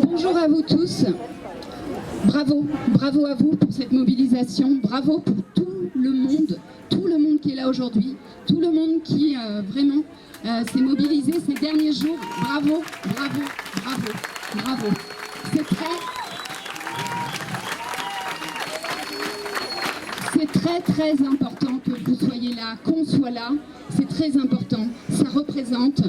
Bonjour à vous tous. Bravo, bravo à vous pour cette mobilisation. Bravo pour tout le monde qui est là aujourd'hui, tout le monde qui vraiment s'est mobilisé ces derniers jours. Bravo, bravo, bravo, bravo. C'est très important que vous soyez là, qu'on soit là. C'est très important. Ça représente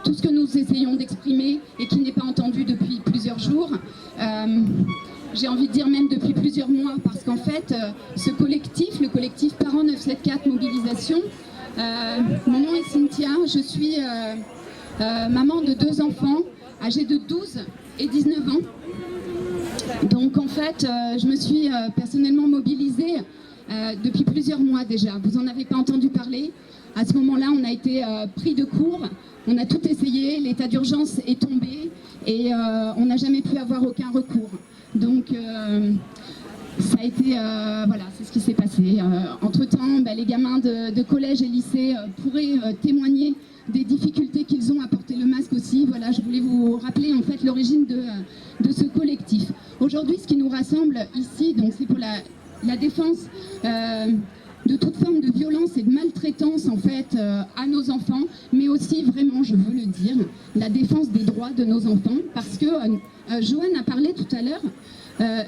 tout ce que nous essayons d'exprimer et qui n'est pas entendu depuis plusieurs jours. J'ai envie de dire même depuis plusieurs mois, parce qu'en fait, ce collectif, le collectif Parents 974 Mobilisation, mon nom est Cynthia, je suis maman de 2 enfants âgés de 12 et 19 ans. Donc en fait, je me suis personnellement mobilisée depuis plusieurs mois déjà. Vous n'en avez pas entendu parler. À ce moment-là, on a été pris de court, on a tout essayé, l'état d'urgence est tombé et on n'a jamais pu avoir aucun recours. Donc ça a été, voilà, c'est ce qui s'est passé. Entre-temps, les gamins de collège et lycée pourraient témoigner des difficultés qu'ils ont à porter le masque aussi. Voilà, je voulais vous rappeler en fait l'origine de ce collectif. Aujourd'hui, ce qui nous rassemble ici, donc c'est pour la défense de toute forme de violence et de maltraitance en fait à nos enfants, mais aussi vraiment, je veux le dire, la défense des droits de nos enfants, parce que Joanne a parlé tout à l'heure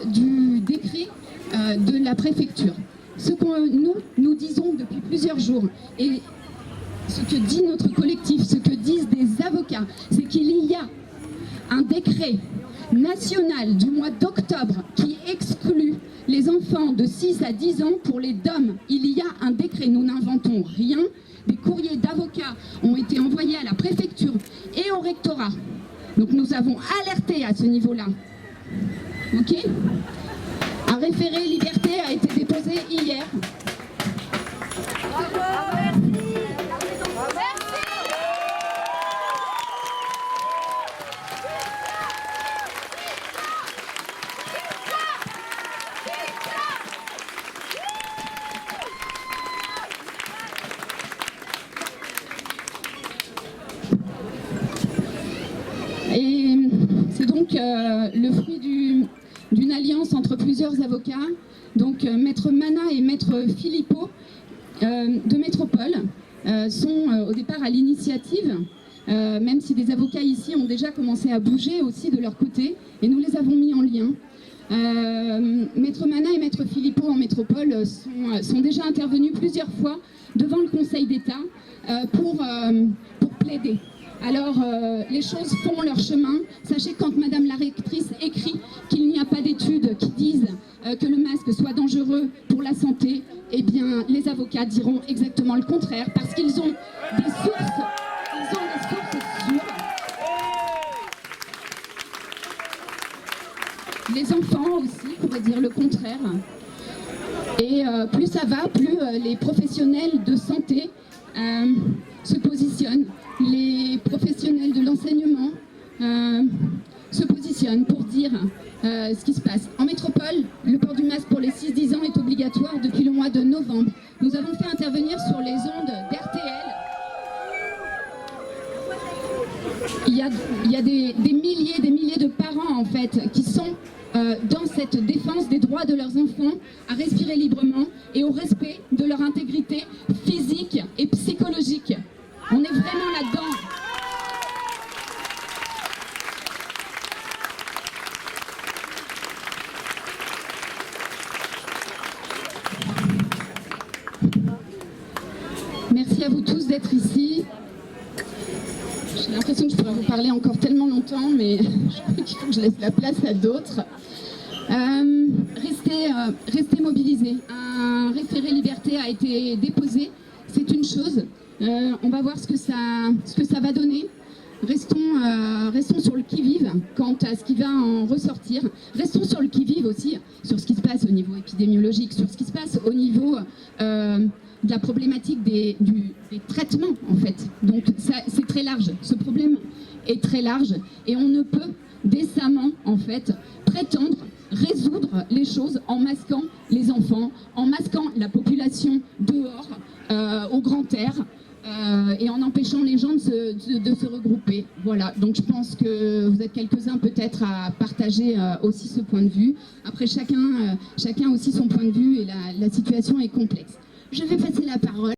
du décret de la préfecture. Ce que nous disons depuis plusieurs jours, et ce que dit notre collectif, ce que disent des avocats, c'est qu'il y a un décret national du mois d'octobre qui exclut les enfants de 6 à 10 ans pour les DOM. Il y a un décret, nous n'inventons rien. Des courriers d'avocats ont été envoyés à la préfecture et au rectorat. Donc nous avons alerté à ce niveau-là. Ok ? Un référé liberté a été déposé hier. Et c'est donc le fruit d'une alliance entre plusieurs avocats, donc Maître Mana et Maître Philippot de Métropole sont au départ à l'initiative, même si des avocats ici ont déjà commencé à bouger aussi de leur côté, et nous les avons mis en lien. Maître Mana et Maître Philippot en métropole sont déjà intervenus plusieurs fois devant le Conseil d'État pour plaider. Alors, les choses font leur chemin. Sachez que quand Madame la rectrice écrit qu'il n'y a pas d'études qui disent que le masque soit dangereux pour la santé, eh bien, les avocats diront exactement le contraire, parce qu'ils ont des sources, sûres. Les enfants aussi pourraient dire le contraire. Et plus ça va, plus les professionnels de santé se positionnent. Les professionnels de l'enseignement se positionnent pour dire ce qui se passe. En métropole, le port du masque pour les 6-10 ans est obligatoire depuis le mois de novembre. Nous avons fait intervenir sur les ondes d'RTL. Il y a des milliers de parents en fait qui sont dans cette défense des droits de leurs enfants à respirer librement et au respect de leur intégrité physique et psychologique. On est vraiment là-dedans. Merci à vous tous d'être ici. J'ai l'impression que je pourrais vous parler encore tellement longtemps, mais je crois qu'il faut que je laisse la place à d'autres. Restez mobilisés. Un référé liberté a été déposé. C'est une chose. On va voir ce que ça va donner. Restons sur le qui-vive quant à ce qui va en ressortir. Restons sur le qui-vive aussi, sur ce qui se passe au niveau épidémiologique, sur ce qui se passe au niveau de la problématique des traitements, en fait. Donc c'est très large. Ce problème est très large et on ne peut décemment, en fait, prétendre résoudre les choses en masquant les enfants, en masquant la population dehors, au grand air. et en empêchant les gens de se regrouper. Voilà, donc je pense que vous êtes quelques-uns peut-être à partager aussi ce point de vue. Après, chacun aussi son point de vue et la situation est complexe. Je vais passer la parole.